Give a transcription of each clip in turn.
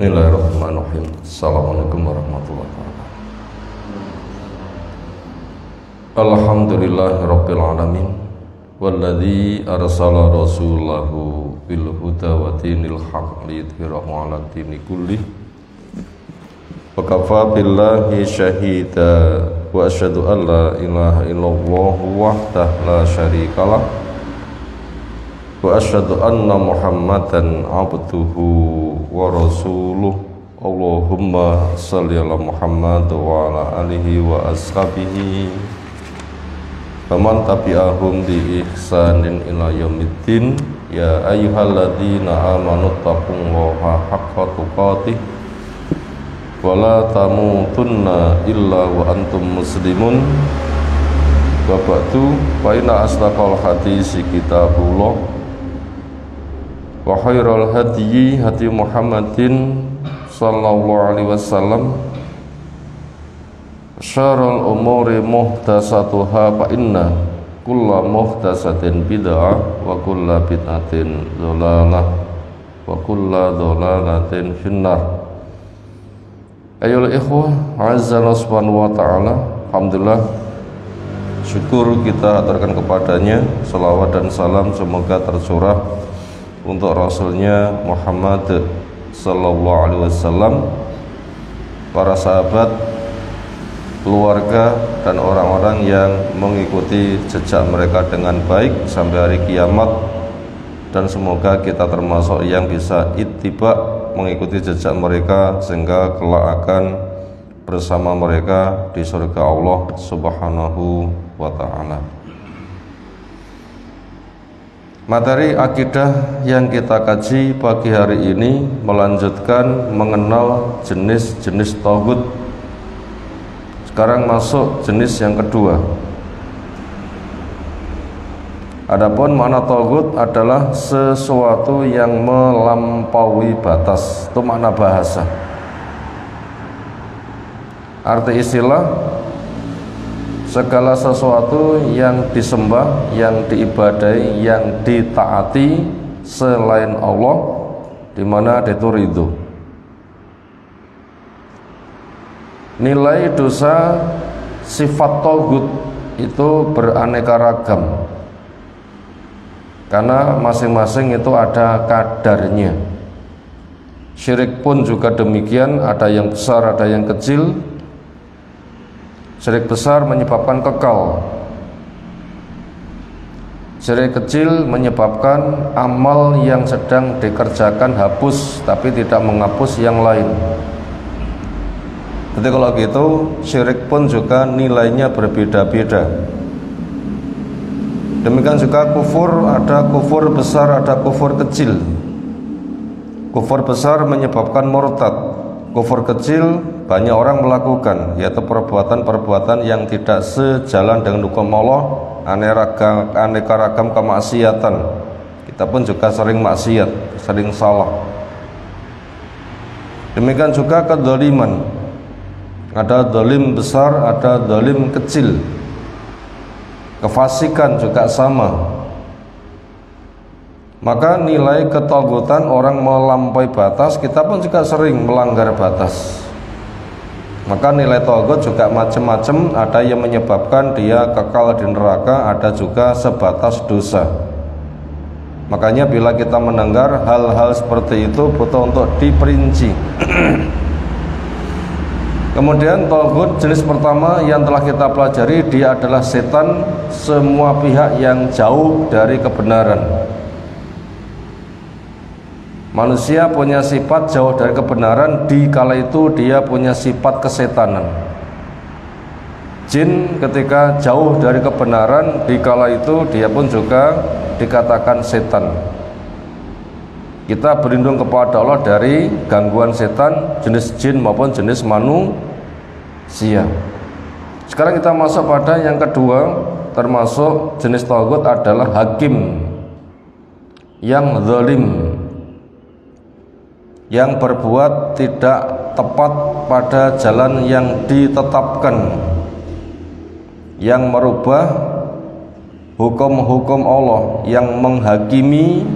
Bismillahirrahmanirrahim. Assalamualaikum warahmatullahi wabarakatuh. Alhamdulillahirabbil alamin walladzi arsala rasulahu bil huda wa dinil haqq liyudhhirahu 'ala dini kulli wa kafa billahi syahida wa asyhadu an la ilaha illallah wahdahu la syarikalah wa asyhadu anna Muhammadan abduhu wa rasuluh. Allahumma shalli ala Muhammad wa ala alihi wa ashabihi wa man tabi'ahum bi ihsanin ila yaumiddin. Ya ayyuhalladzina amanu taqullaha haqqa tuqatih wa la tamutunna illa wa antum muslimun. Wa ba'du, fa inna asdaqal hadisi kitabullah wa khairal hadyi hadi Muhammadin sallallahu alaihi wasallam, syarrul umuri muhdatsatuha fa inna kulla muhdatsatin bid'ah wa kulla bid'atin dhalalah wa kulla dhalalatin finnar. Ayyuhal ikhwah, azzana subhanahu wa ta'ala, alhamdulillah, syukur kita aturkan kepadanya, salawat dan salam semoga tercurah untuk Rasulnya Muhammad sallallahu alaihi wasallam, para sahabat, keluarga dan orang-orang yang mengikuti jejak mereka dengan baik sampai hari kiamat, dan semoga kita termasuk yang bisa ittiba mengikuti jejak mereka sehingga kelak akan bersama mereka di surga Allah Subhanahu wa ta'ala. Materi akidah yang kita kaji pagi hari ini melanjutkan mengenal jenis-jenis tauhid. Sekarang masuk jenis yang kedua. Adapun makna tauhid adalah sesuatu yang melampaui batas. Itu makna bahasa. Arti istilah, segala sesuatu yang disembah, yang diibadai, yang ditaati selain Allah, di mana itu ridho. Nilai dosa sifat tauhid itu beraneka ragam, karena masing-masing itu ada kadarnya. Syirik pun juga demikian, ada yang besar, ada yang kecil. Syirik besar menyebabkan kekal. Syirik kecil menyebabkan amal yang sedang dikerjakan hapus, tapi tidak menghapus yang lain. Jadi kalau gitu, syirik pun juga nilainya berbeda-beda. Demikian juga kufur, ada kufur besar, ada kufur kecil. Kufur besar menyebabkan murtad. Kufur kecil banyak orang melakukan, yaitu perbuatan-perbuatan yang tidak sejalan dengan hukum Allah, aneka ragam kemaksiatan. Kita pun juga sering maksiat, sering salah. Demikian juga kedzaliman. Ada zalim besar, ada zalim kecil. Kefasikan juga sama. Maka nilai ketauhidan orang melampaui batas, kita pun juga sering melanggar batas. Maka nilai tauhid juga macam-macam, ada yang menyebabkan dia kekal di neraka, ada juga sebatas dosa. Makanya bila kita mendengar hal-hal seperti itu butuh untuk diperinci. Kemudian tauhid jenis pertama yang telah kita pelajari, dia adalah setan, semua pihak yang jauh dari kebenaran. Manusia punya sifat jauh dari kebenaran, di kala itu dia punya sifat kesetanan. Jin ketika jauh dari kebenaran, di kala itu dia pun juga dikatakan setan. Kita berlindung kepada Allah dari gangguan setan, jenis jin maupun jenis manusia. Sekarang kita masuk pada yang kedua, termasuk jenis tauhid adalah hakim, yang zalim, yang berbuat tidak tepat pada jalan yang ditetapkan, yang merubah hukum-hukum Allah, yang menghakimi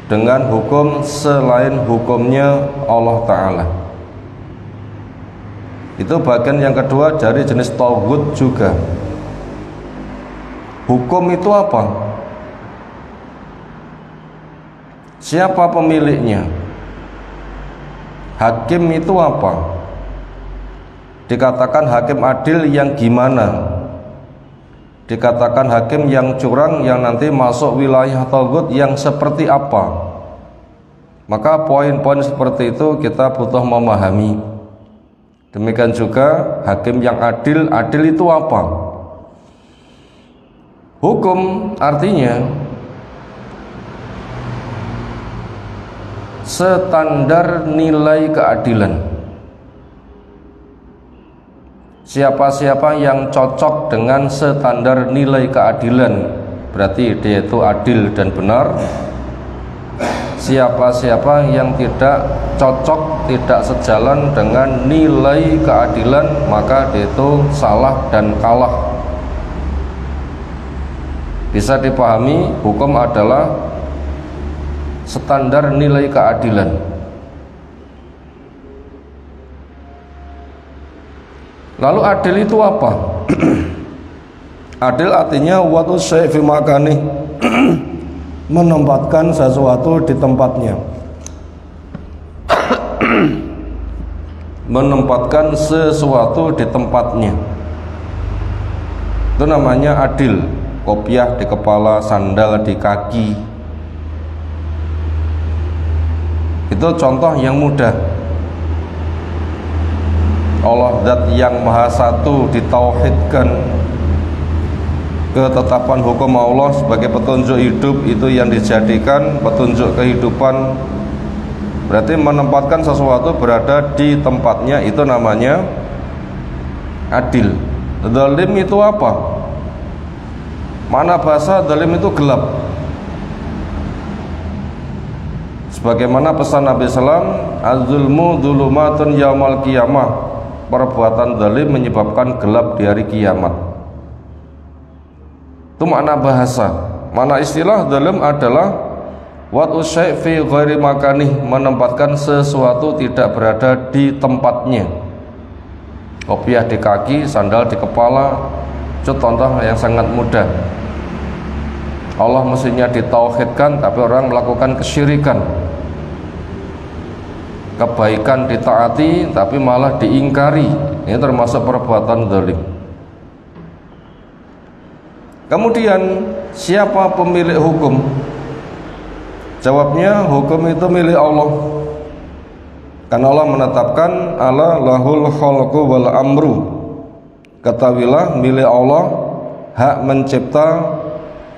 dengan hukum selain hukumnya Allah Ta'ala. Itu bagian yang kedua dari jenis taghut juga. Hukum itu apa? Siapa pemiliknya? Hakim itu apa? Dikatakan hakim adil yang gimana? Dikatakan hakim yang curang yang nanti masuk wilayah taghut yang seperti apa? Maka poin-poin seperti itu kita butuh memahami. Demikian juga hakim yang adil, adil itu apa? Hukum artinya standar nilai keadilan. Siapa-siapa yang cocok dengan standar nilai keadilan, berarti dia itu adil dan benar. Siapa-siapa yang tidak cocok, tidak sejalan dengan nilai keadilan, maka dia itu salah dan kalah. Bisa dipahami, hukum adalah standar nilai keadilan. Lalu adil itu apa? Adil artinya watu syai' fi makani, menempatkan sesuatu di tempatnya. Menempatkan sesuatu di tempatnya. Itu namanya adil. Kopiah di kepala, sandal di kaki. Itu contoh yang mudah. Allah zat yang maha satu ditauhidkan. Ketetapan hukum Allah sebagai petunjuk hidup itu yang dijadikan petunjuk kehidupan. Berarti menempatkan sesuatu berada di tempatnya, itu namanya adil. Zalim itu apa? Mana bahasa zalim itu gelap. Sebagaimana pesan Nabi Sallam, az-zulmu dzulumatun yaumal qiyamah. Perbuatan zalim menyebabkan gelap di hari kiamat. Itu makna bahasa. Makna istilah zalim adalah watu syai' fi ghairi makanih, menempatkan sesuatu tidak berada di tempatnya. Kopiah di kaki, sandal di kepala. Itu contoh yang sangat mudah. Allah mestinya ditauhidkan, tapi orang melakukan kesyirikan. Kebaikan ditaati, tapi malah diingkari. Ini termasuk perbuatan zalim. Kemudian, siapa pemilik hukum? Jawabnya, hukum itu milik Allah. Karena Allah menetapkan ala lahul khalqu wal amru. Ketahuilah, milik Allah hak mencipta,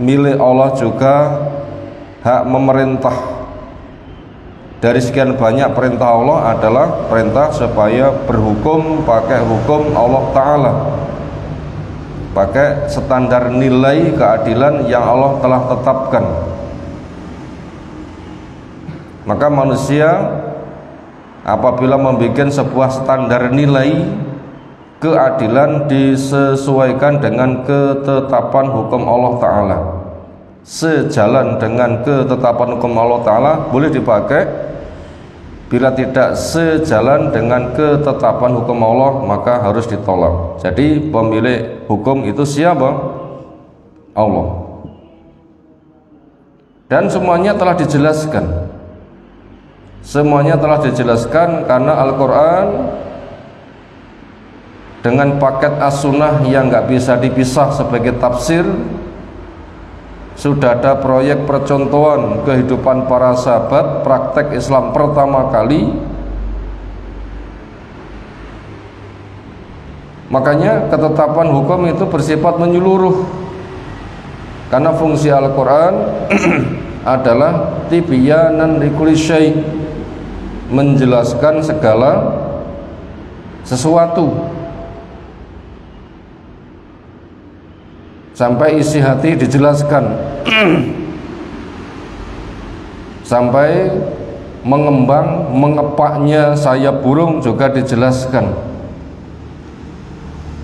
milik Allah juga hak memerintah. Dari sekian banyak perintah Allah adalah perintah supaya berhukum pakai hukum Allah Ta'ala, pakai standar nilai keadilan yang Allah telah tetapkan. Maka manusia apabila membuat sebuah standar nilai keadilan disesuaikan dengan ketetapan hukum Allah Ta'ala, sejalan dengan ketetapan hukum Allah Ta'ala boleh dipakai. Bila tidak sejalan dengan ketetapan hukum Allah, maka harus ditolak. Jadi pemilik hukum itu siapa? Allah. Dan semuanya telah dijelaskan. Semuanya telah dijelaskan karena Al-Quran dengan paket as-sunnah yang nggak bisa dipisah sebagai tafsir. Sudah ada proyek percontohan kehidupan para sahabat, praktek Islam pertama kali. Makanya ketetapan hukum itu bersifat menyeluruh. Karena fungsi Al-Quran adalah tibyanan likulli syai', menjelaskan segala sesuatu. Sampai isi hati dijelaskan, sampai mengembang, mengepaknya sayap burung juga dijelaskan.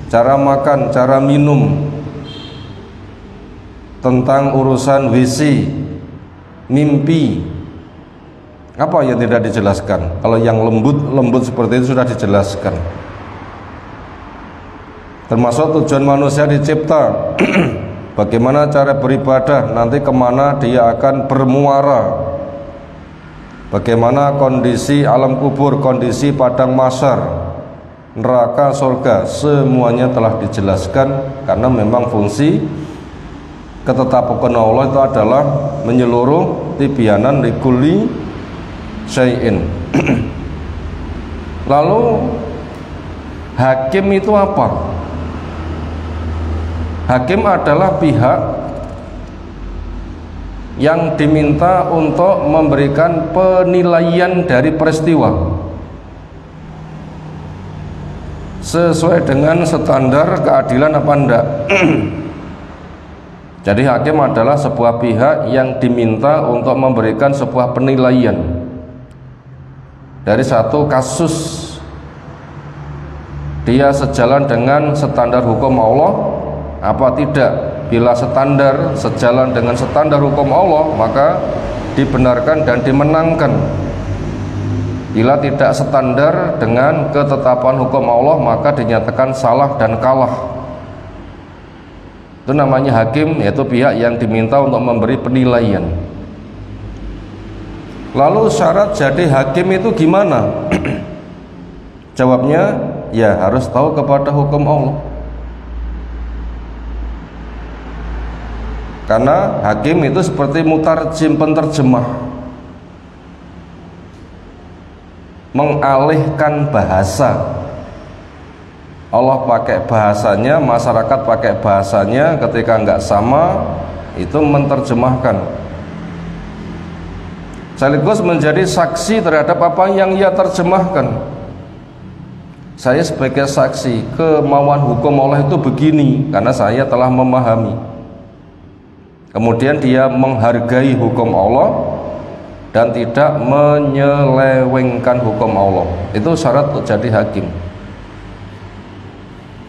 Cara makan, cara minum, tentang urusan WC, mimpi, Apa yang tidak dijelaskan? Kalau yang lembut seperti itu sudah dijelaskan. Termasuk tujuan manusia dicipta. Bagaimana cara beribadah, nanti kemana dia akan bermuara, bagaimana kondisi alam kubur, kondisi padang mahsyar, neraka, surga, semuanya telah dijelaskan. Karena memang fungsi ketetapan Allah itu adalah menyeluruh, tibyanan likulli syai'in. Lalu hakim itu apa? Hakim adalah pihak yang diminta untuk memberikan penilaian dari peristiwa sesuai dengan standar keadilan apa enggak. Jadi hakim adalah sebuah pihak yang diminta untuk memberikan sebuah penilaian dari satu kasus, dia sejalan dengan standar hukum Allah apa tidak. Bila standar sejalan dengan standar hukum Allah, maka dibenarkan dan dimenangkan. Bila tidak standar dengan ketetapan hukum Allah, maka dinyatakan salah dan kalah. Itu namanya hakim, yaitu pihak yang diminta untuk memberi penilaian. Lalu syarat jadi hakim itu gimana? Jawabnya, ya harus tahu kepada hukum Allah. Karena hakim itu seperti mutarjim, penterjemah, mengalihkan bahasa. Allah pakai bahasanya, masyarakat pakai bahasanya, ketika nggak sama itu menerjemahkan, sekaligus menjadi saksi terhadap apa yang ia terjemahkan. Saya sebagai saksi, kemauan hukum Allah itu begini karena saya telah memahami. Kemudian dia menghargai hukum Allah dan tidak menyelewengkan hukum Allah. Itu syarat untuk jadi hakim.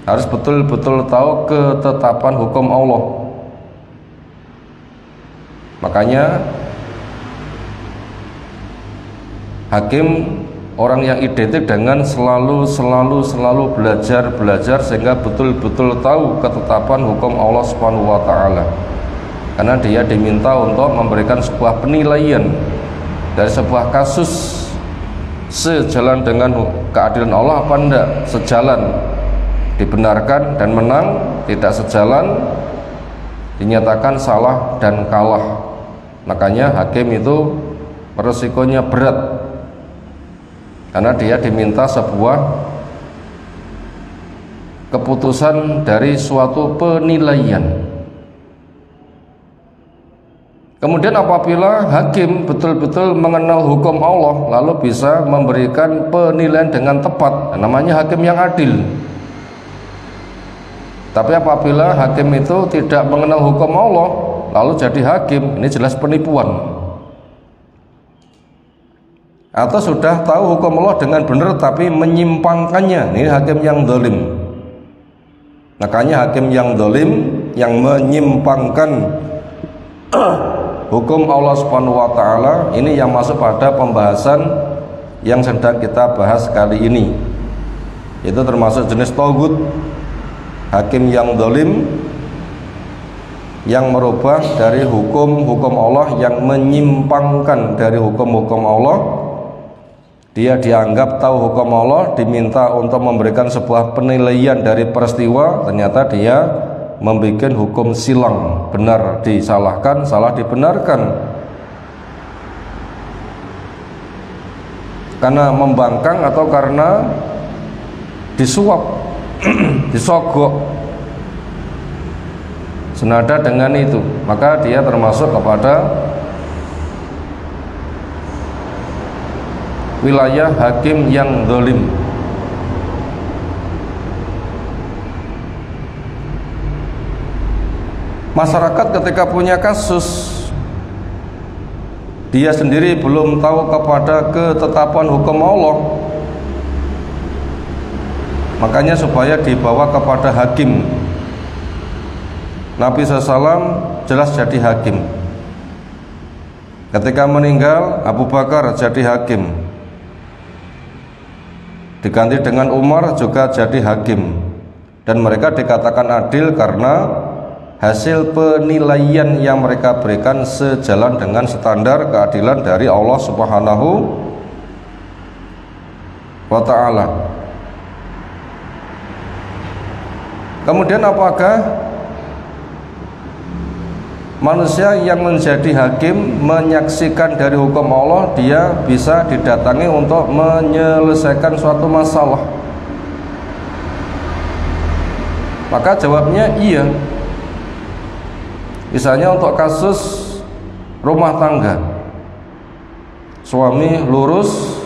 Harus betul-betul tahu ketetapan hukum Allah. Makanya hakim orang yang identik dengan selalu belajar sehingga betul-betul tahu ketetapan hukum Allah Subhanahu wa taala. Karena dia diminta untuk memberikan sebuah penilaian dari sebuah kasus, sejalan dengan keadilan Allah apa enggak, sejalan dibenarkan dan menang, tidak sejalan dinyatakan salah dan kalah. Makanya hakim itu resikonya berat, karena dia diminta sebuah keputusan dari suatu penilaian. Kemudian apabila hakim betul-betul mengenal hukum Allah, lalu bisa memberikan penilaian dengan tepat, namanya hakim yang adil. Tapi apabila hakim itu tidak mengenal hukum Allah lalu jadi hakim, ini jelas penipuan. Atau sudah tahu hukum Allah dengan benar tapi menyimpangkannya, ini hakim yang zalim. Makanya hakim yang zalim, yang menyimpangkan hukum Allah Subhanahu wa taala, ini yang masuk pada pembahasan yang sedang kita bahas kali ini. Itu termasuk jenis taghut, hakim yang zalim, yang merubah dari hukum-hukum Allah, yang menyimpangkan dari hukum-hukum Allah. Dia dianggap tahu hukum Allah, diminta untuk memberikan sebuah penilaian dari peristiwa, ternyata dia membuat hukum silang, benar disalahkan, salah dibenarkan. Karena membangkang atau karena disuap, disogok. Senada dengan itu, maka dia termasuk kepada wilayah hakim yang zalim. Masyarakat ketika punya kasus, dia sendiri belum tahu kepada ketetapan hukum Allah, makanya supaya dibawa kepada hakim. Nabi SAW jelas jadi hakim. Ketika meninggal Abu Bakar jadi hakim, diganti dengan Umar juga jadi hakim, dan mereka dikatakan adil karena hasil penilaian yang mereka berikan sejalan dengan standar keadilan dari Allah Subhanahu wa ta'ala. Kemudian apakah manusia yang menjadi hakim menyaksikan dari hukum Allah dia bisa didatangi untuk menyelesaikan suatu masalah? Maka jawabnya iya. Misalnya untuk kasus rumah tangga, suami lurus,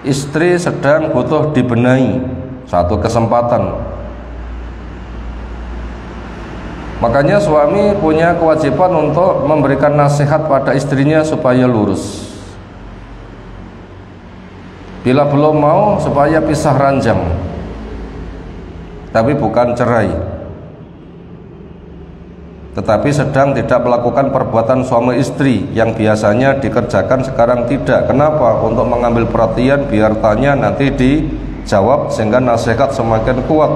istri sedang butuh dibenahi, satu kesempatan. Makanya suami punya kewajiban untuk memberikan nasihat pada istrinya supaya lurus. Bila belum mau, supaya pisah ranjang, tapi bukan cerai, tetapi sedang tidak melakukan perbuatan suami istri yang biasanya dikerjakan sekarang tidak. Kenapa? Untuk mengambil perhatian, biar tanya nanti dijawab sehingga nasihat semakin kuat.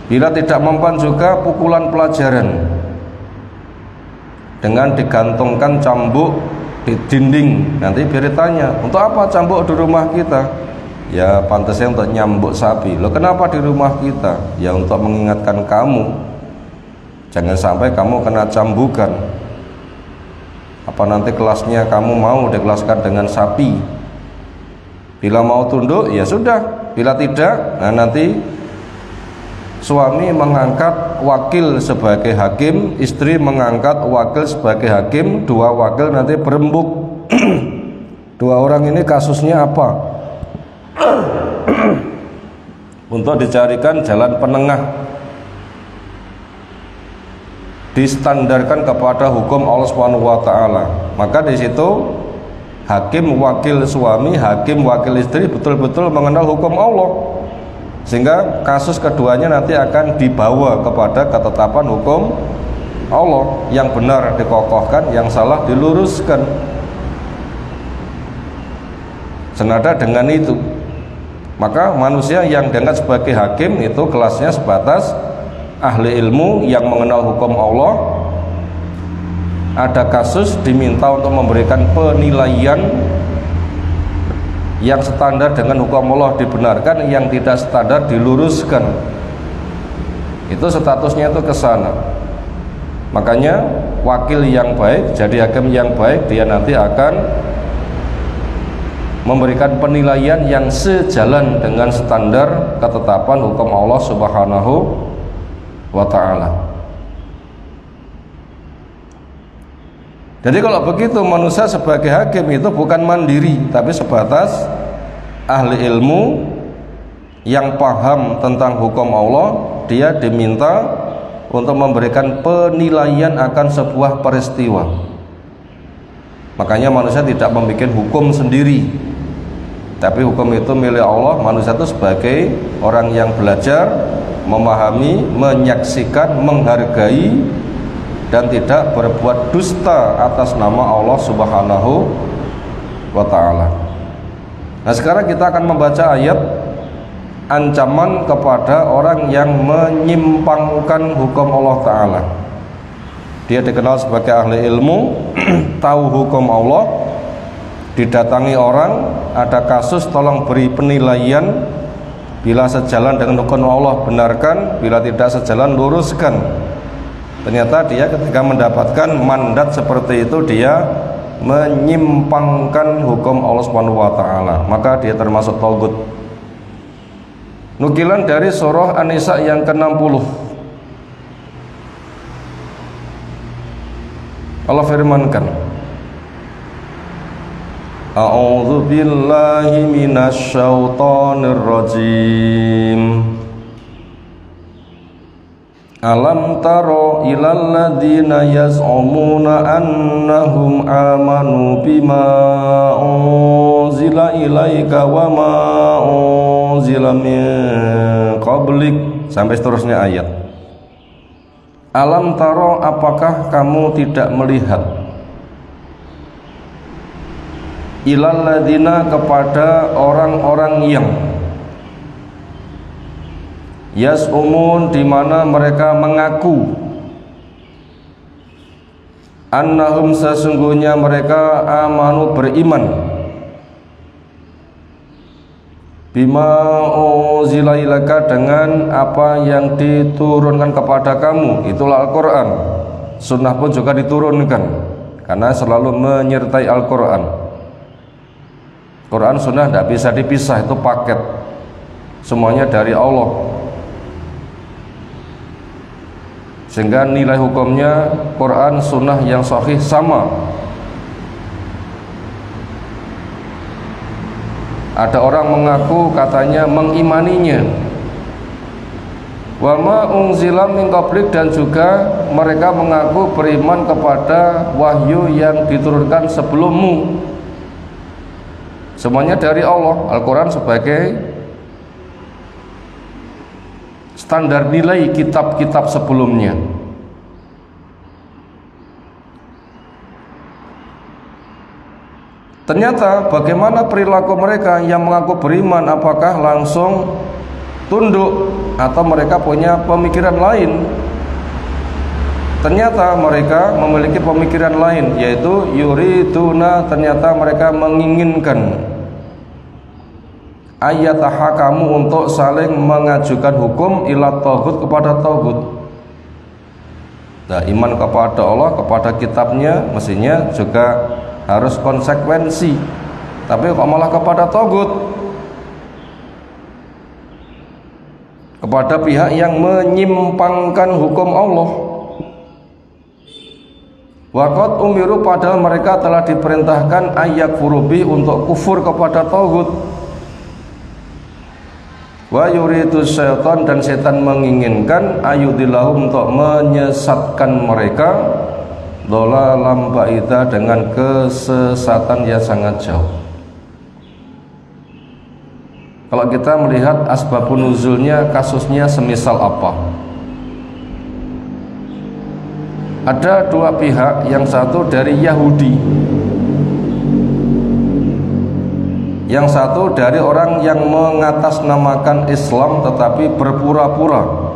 Bila tidak mempan juga pukulan pelajaran dengan digantungkan cambuk di dinding. Nanti biar ditanya, untuk apa cambuk di rumah kita? Ya pantasnya untuk nyambuk sapi. Loh kenapa di rumah kita? Ya untuk mengingatkan kamu, jangan sampai kamu kena cambukan. Apa nanti kelasnya kamu mau dikelaskan dengan sapi? Bila mau tunduk ya sudah, bila tidak, nah nanti suami mengangkat wakil sebagai hakim, istri mengangkat wakil sebagai hakim, dua wakil nanti berembuk. Dua orang ini kasusnya apa? Untuk dicarikan jalan penengah, distandarkan kepada hukum Allah Subhanahu wa taala. Maka di situ hakim wakil suami, hakim wakil istri betul-betul mengenal hukum Allah, sehingga kasus keduanya nanti akan dibawa kepada ketetapan hukum Allah. Yang benar dikokohkan, yang salah diluruskan. Senada dengan itu, maka manusia yang diangkat sebagai hakim itu kelasnya sebatas ahli ilmu yang mengenal hukum Allah. Ada kasus diminta untuk memberikan penilaian yang standar dengan hukum Allah dibenarkan, yang tidak standar diluruskan. Itu statusnya itu ke sana. Makanya wakil yang baik, jadi hakim yang baik, dia nanti akan memberikan penilaian yang sejalan dengan standar ketetapan hukum Allah Subhanahu wa ta'ala. Jadi kalau begitu manusia sebagai hakim itu bukan mandiri, tapi sebatas ahli ilmu yang paham tentang hukum Allah. Dia diminta untuk memberikan penilaian akan sebuah peristiwa. Makanya manusia tidak membuat hukum sendiri, tapi hukum itu milik Allah. Manusia itu sebagai orang yang belajar, memahami, menyaksikan, menghargai, dan tidak berbuat dusta atas nama Allah Subhanahu wa ta'ala. Nah sekarang kita akan membaca ayat ancaman kepada orang yang menyimpangkan hukum Allah ta'ala. Dia dikenal sebagai ahli ilmu, tahu hukum Allah, didatangi orang, ada kasus tolong beri penilaian, bila sejalan dengan hukum Allah benarkan, bila tidak sejalan luruskan. Ternyata dia ketika mendapatkan mandat seperti itu, dia menyimpangkan hukum Allah Subhanahu wa ta'ala, maka dia termasuk taugut. Nukilan dari surah An-Nisa yang ke-60, Allah firmankan, A'udzu billahi minasy syaithanir rajim. Alam taro ilal ladzina yaz'umuna annahum amanu bima unzila ilaika wa ma unzila min qablik, sampai seterusnya ayat. Alam taro, apakah kamu tidak melihat, ilal ladina, kepada orang-orang yang yas'umun, di mana mereka mengaku, annahum, sesungguhnya mereka, amanu, beriman, bima unzila ilaka, dengan apa yang diturunkan kepada kamu, itulah Al-Quran. Sunnah pun juga diturunkan karena selalu menyertai Al-Quran. Quran sunnah tidak bisa dipisah, itu paket, semuanya dari Allah, sehingga nilai hukumnya Quran sunnah yang sahih sama. Ada orang mengaku katanya mengimaninya, wa ma unzila min qablik, dan juga mereka mengaku beriman kepada wahyu yang diturunkan sebelummu, semuanya dari Allah. Al-Quran sebagai standar nilai kitab-kitab sebelumnya. Ternyata bagaimana perilaku mereka yang mengaku beriman, apakah langsung tunduk atau mereka punya pemikiran lain? Ternyata mereka memiliki pemikiran lain, yaitu yuriduna, ternyata mereka menginginkan ayatahakamu, untuk saling mengajukan hukum ila tauhid, kepada tauhid. Nah, iman kepada Allah, kepada kitabnya, mestinya juga harus konsekuensi, tapi kok malah kepada tauhid, kepada pihak yang menyimpangkan hukum Allah. Waqad umiru, padahal mereka telah diperintahkan ayak furubi, untuk kufur kepada tauhid. Wa yuridu syaitan, dan setan menginginkan ayudillahum, untuk menyesatkan mereka, dhalalan ba'ida, dengan kesesatan yang sangat jauh. Kalau kita melihat asbabun nuzulnya, kasusnya semisal apa? Ada dua pihak, yang satu dari Yahudi, yang satu dari orang yang mengatasnamakan Islam tetapi berpura-pura.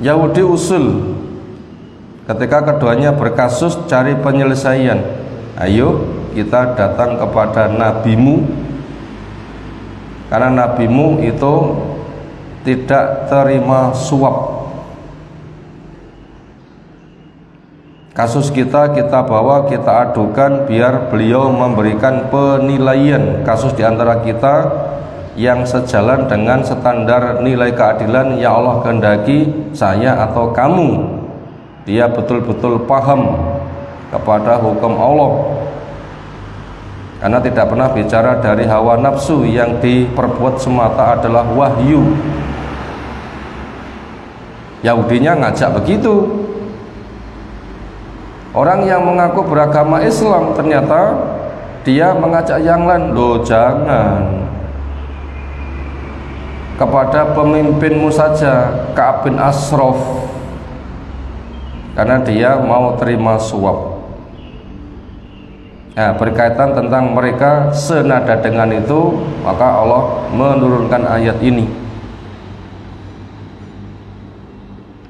Yahudi usul, ketika keduanya berkasus cari penyelesaian, ayo kita datang kepada nabimu, karena nabimu itu tidak terima suap. Kasus kita bawa, kita adukan, biar beliau memberikan penilaian kasus diantara kita yang sejalan dengan standar nilai keadilan yang Allah kehendaki, saya atau kamu. Dia betul-betul paham kepada hukum Allah, karena tidak pernah bicara dari hawa nafsu, yang diperbuat semata adalah wahyu. Yahudinya ngajak begitu. Orang yang mengaku beragama Islam, ternyata dia mengajak yang lain, loh jangan, kepada pemimpinmu saja, Ka'ab bin Ashraf, karena dia mau terima suap. Nah, berkaitan tentang mereka senada dengan itu, maka Allah menurunkan ayat ini.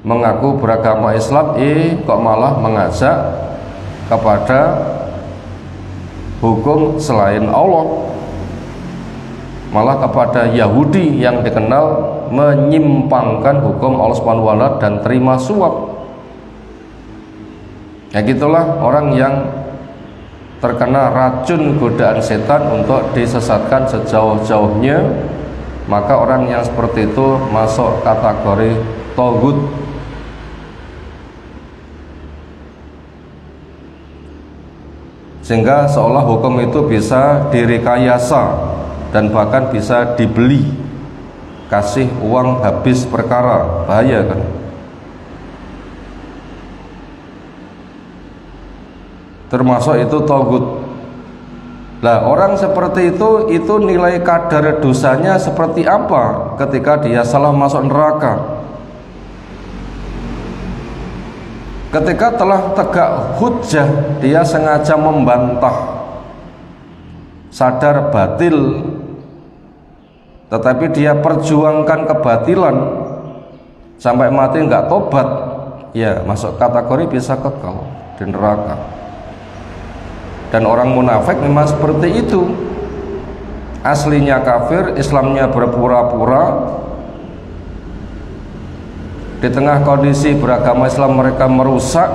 Mengaku beragama Islam, kok malah mengajak kepada hukum selain Allah, malah kepada Yahudi yang dikenal menyimpangkan hukum Allah Subhanahu wa Ta'ala dan terima suap. Ya gitulah orang yang terkena racun godaan setan untuk disesatkan sejauh-jauhnya, maka orang yang seperti itu masuk kategori tauhid. Sehingga seolah hukum itu bisa direkayasa dan bahkan bisa dibeli, kasih uang habis perkara, bahaya kan. Termasuk itu tauhid. Lah orang seperti itu nilai kadar dosanya seperti apa ketika dia salah masuk neraka? Ketika telah tegak hujjah, dia sengaja membantah, sadar batil, tetapi dia perjuangkan kebatilan sampai mati nggak tobat, ya masuk kategori bisa kekal di neraka. Dan orang munafik memang seperti itu, aslinya kafir, Islamnya berpura-pura. Di tengah kondisi beragama Islam mereka merusak,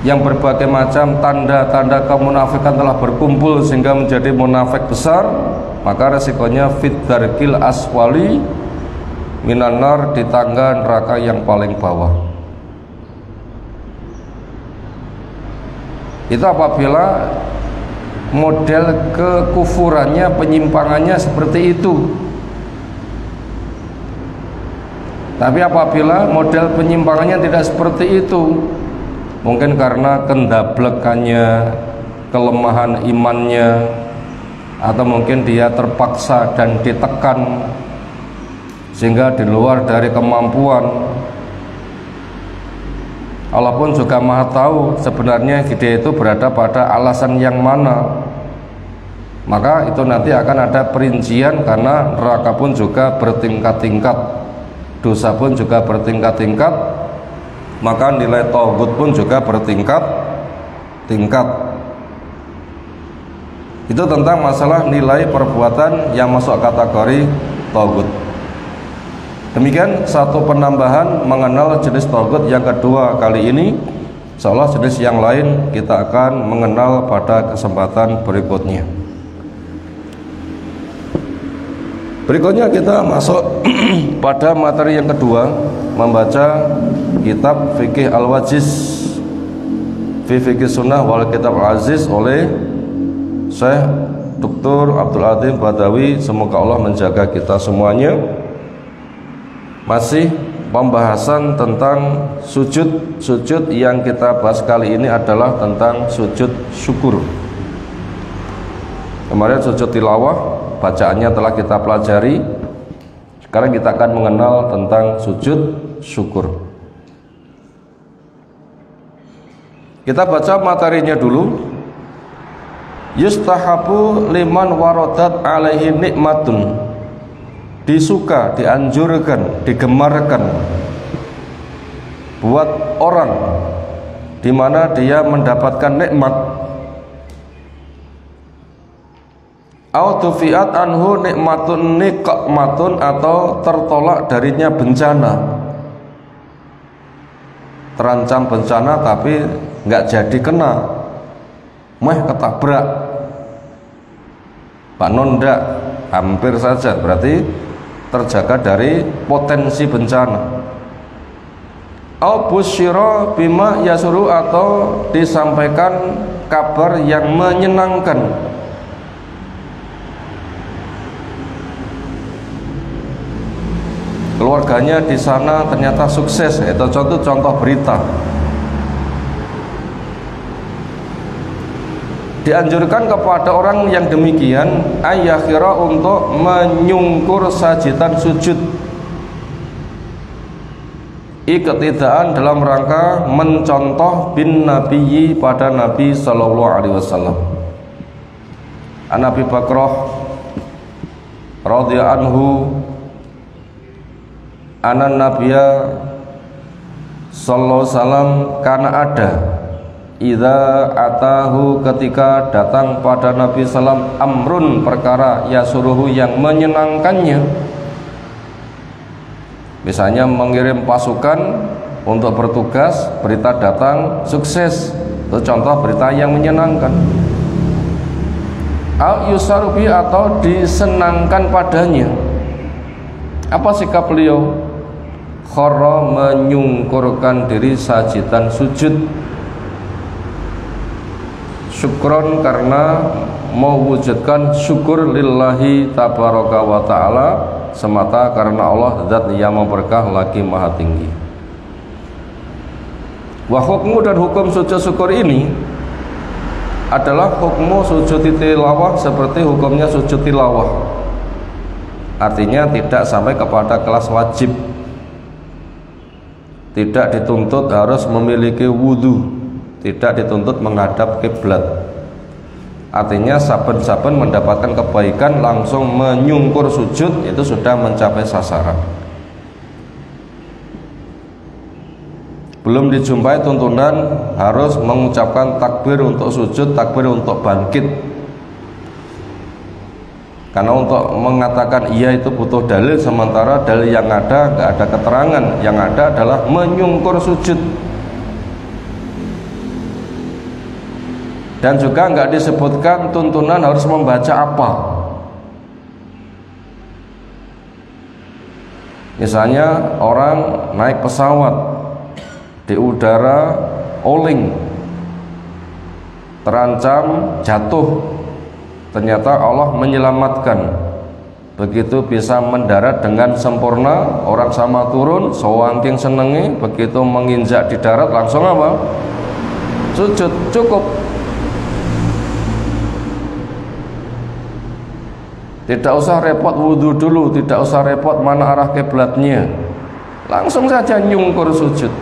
yang berbagai macam tanda-tanda kemunafikan telah berkumpul sehingga menjadi munafik besar, maka resikonya fit darkil aswali minan nar, di tangga neraka yang paling bawah. Itu apabila model kekufurannya, penyimpangannya seperti itu. Tapi apabila model penyimpangannya tidak seperti itu, mungkin karena kendablekannya, kelemahan imannya, atau mungkin dia terpaksa dan ditekan sehingga di luar dari kemampuan. Allah pun juga maha tahu sebenarnya dia itu berada pada alasan yang mana. Maka itu nanti akan ada perincian, karena neraka pun juga bertingkat-tingkat, dosa pun juga bertingkat-tingkat, maka nilai tauhid pun juga bertingkat-tingkat. Itu tentang masalah nilai perbuatan yang masuk kategori tauhid. Demikian satu penambahan mengenal jenis tauhid yang kedua kali ini. Insyaallah jenis yang lain kita akan mengenal pada kesempatan berikutnya. Berikutnya kita masuk pada materi yang kedua, membaca kitab Fikih Al-Wajiz fi Fikih Sunnah wal Kitab Al-Aziz oleh Syekh Dr. Abdul Adzim Badawi. Semoga Allah menjaga kita semuanya. Masih pembahasan tentang sujud. Sujud yang kita bahas kali ini adalah tentang sujud syukur. Kemarin sujud tilawah, bacaannya telah kita pelajari. Sekarang kita akan mengenal tentang sujud syukur. Kita baca materinya dulu. Yustahabu liman waradat alaihi nikmatun, disuka, dianjurkan, digemarkan buat orang di mana dia mendapatkan nikmat, au tufiat anhu nikmatun nikmatun, atau tertolak darinya bencana, terancam bencana tapi nggak jadi kena, ketabrak, Pak Nonda hampir saja, berarti terjaga dari potensi bencana. Au busyira bima yasuru, atau disampaikan kabar yang menyenangkan. Keluarganya di sana ternyata sukses, itu contoh berita. Dianjurkan kepada orang yang demikian ayakhira, untuk menyungkur sajidan sujud, iktidaan dalam rangka mencontoh bin nabiyyi pada Nabi sallallahu alaihi wasallam. An Abi Bakrah radhiyallahu anhu anan nabiyya sallallahu alaihi wasallam kana ada idza atahu, ketika datang pada Nabi sallam amrun, perkara yasuruhu yang menyenangkannya. Misalnya mengirim pasukan untuk bertugas, berita datang sukses, itu contoh berita yang menyenangkan. Au yusarubi, atau disenangkan padanya. Apa sikap beliau? Khara, menyungkurkan diri sajidan sujud, syukron, karena mewujudkan syukur lillahi tabaraka wa ta'ala, semata karena Allah zat yang memberkah lagi maha tinggi. Wa hukmu, dan hukum sujud syukur ini adalah hukmu sujud tilawah seperti hukumnya sujud tilawah. Artinya tidak sampai kepada kelas wajib, tidak dituntut harus memiliki wudhu, tidak dituntut menghadap kiblat. Artinya saben-saben mendapatkan kebaikan langsung menyungkur sujud itu sudah mencapai sasaran. Belum dijumpai tuntunan harus mengucapkan takbir untuk sujud, takbir untuk bangkit. Karena untuk mengatakan iya itu butuh dalil, sementara dalil yang ada nggak ada keterangan. Yang ada adalah menyungkur sujud. Dan juga nggak disebutkan tuntunan harus membaca apa. Misalnya orang naik pesawat di udara oleng, terancam jatuh, ternyata Allah menyelamatkan, begitu bisa mendarat dengan sempurna, orang sama turun saking senengi, begitu menginjak di darat langsung apa? Sujud, cukup. Tidak usah repot wudhu dulu, tidak usah repot mana arah kiblatnya, langsung saja nyungkur sujud.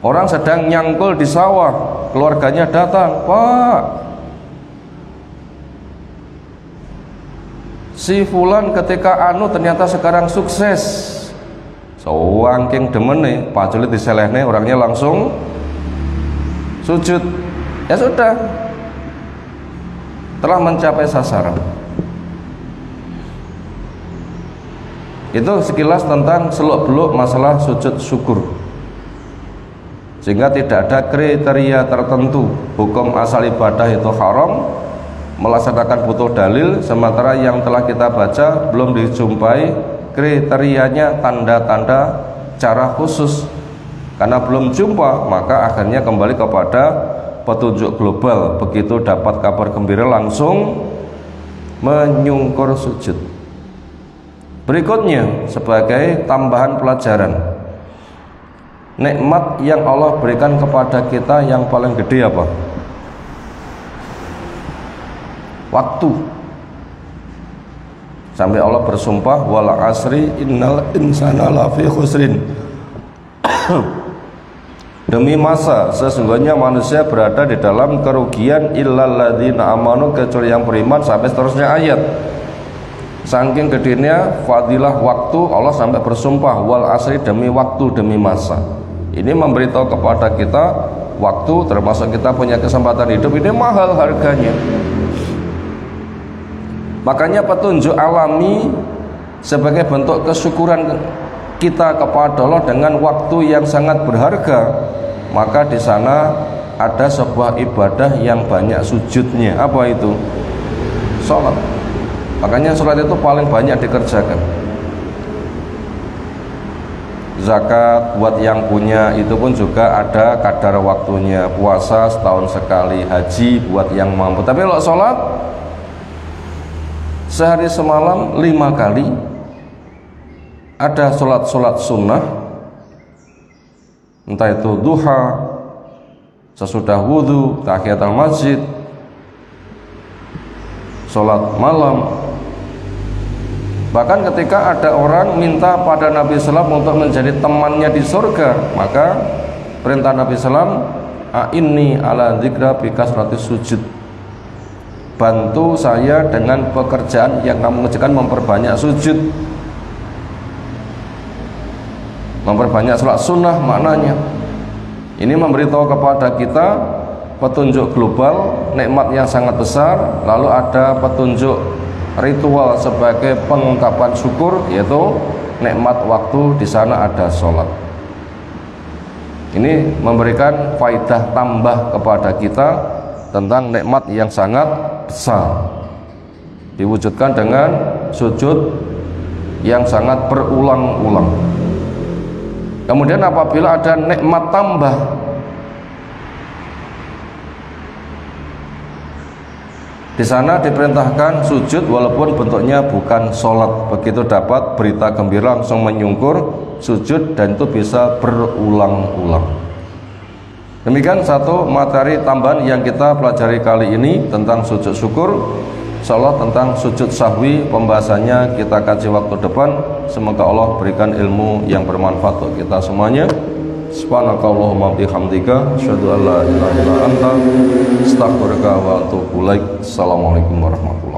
Orang sedang nyangkul di sawah, keluarganya datang, Pak, si fulan ketika ternyata sekarang sukses. Saking demene, paculit diselehne, orangnya langsung sujud. Ya sudah, telah mencapai sasaran. Itu sekilas tentang seluk-beluk masalah sujud syukur. Sehingga tidak ada kriteria tertentu. Hukum asal ibadah itu haram, melaksanakan butuh dalil, sementara yang telah kita baca belum dijumpai kriterianya, tanda-tanda cara khusus. Karena belum jumpa, maka akhirnya kembali kepada petunjuk global. Begitu dapat kabar gembira langsung menyungkur sujud. Berikutnya sebagai tambahan pelajaran, nikmat yang Allah berikan kepada kita yang paling gede apa? Waktu. Sampai Allah bersumpah, wal asri innal insana lafi khusrin. Demi masa, sesungguhnya manusia berada di dalam kerugian illal ladzina amanu, kecuali yang beriman, sampai seterusnya ayat. Saking gedenya fadilah waktu, Allah sampai bersumpah wal asri, demi waktu, demi masa. Ini memberitahu kepada kita waktu, termasuk kita punya kesempatan hidup, ini mahal harganya. Makanya petunjuk alami sebagai bentuk kesyukuran kita kepada Allah dengan waktu yang sangat berharga. Maka di sana ada sebuah ibadah yang banyak sujudnya. Apa itu? Sholat. Makanya sholat itu paling banyak dikerjakan. Zakat buat yang punya itu pun juga ada kadar waktunya. Puasa setahun sekali, haji buat yang mampu. Tapi kalau sholat sehari semalam 5 kali. Ada sholat-sholat sunnah, entah itu duha, sesudah wudhu, tahiyatul masjid, sholat malam. Bahkan ketika ada orang minta pada Nabi SAW untuk menjadi temannya di surga, maka perintah Nabi SAW, a'inni ala dzikra bi kasrati sujud, bantu saya dengan pekerjaan yang kamu kerjakan, memperbanyak sujud, memperbanyak sholat sunnah. Maknanya ini memberitahu kepada kita petunjuk global, nikmat yang sangat besar. Lalu ada petunjuk ritual sebagai pengungkapan syukur, yaitu nikmat waktu. Di sana ada sholat. Ini memberikan faidah tambah kepada kita tentang nikmat yang sangat besar, diwujudkan dengan sujud yang sangat berulang-ulang. Kemudian apabila ada nikmat tambah, Di sana diperintahkan sujud walaupun bentuknya bukan sholat. Begitu dapat berita gembira langsung menyungkur, sujud, dan itu bisa berulang-ulang. Demikian satu materi tambahan yang kita pelajari kali ini tentang sujud syukur. Insyaallah tentang sujud sahwi pembahasannya kita kaji waktu depan. Semoga Allah berikan ilmu yang bermanfaat untuk kita semuanya. Subhanakallahumma bihamdika asyhadu an la ilaha illa anta astaghfiruka wa atubu ilaik. Assalamualaikum warahmatullahi wabarakatuh.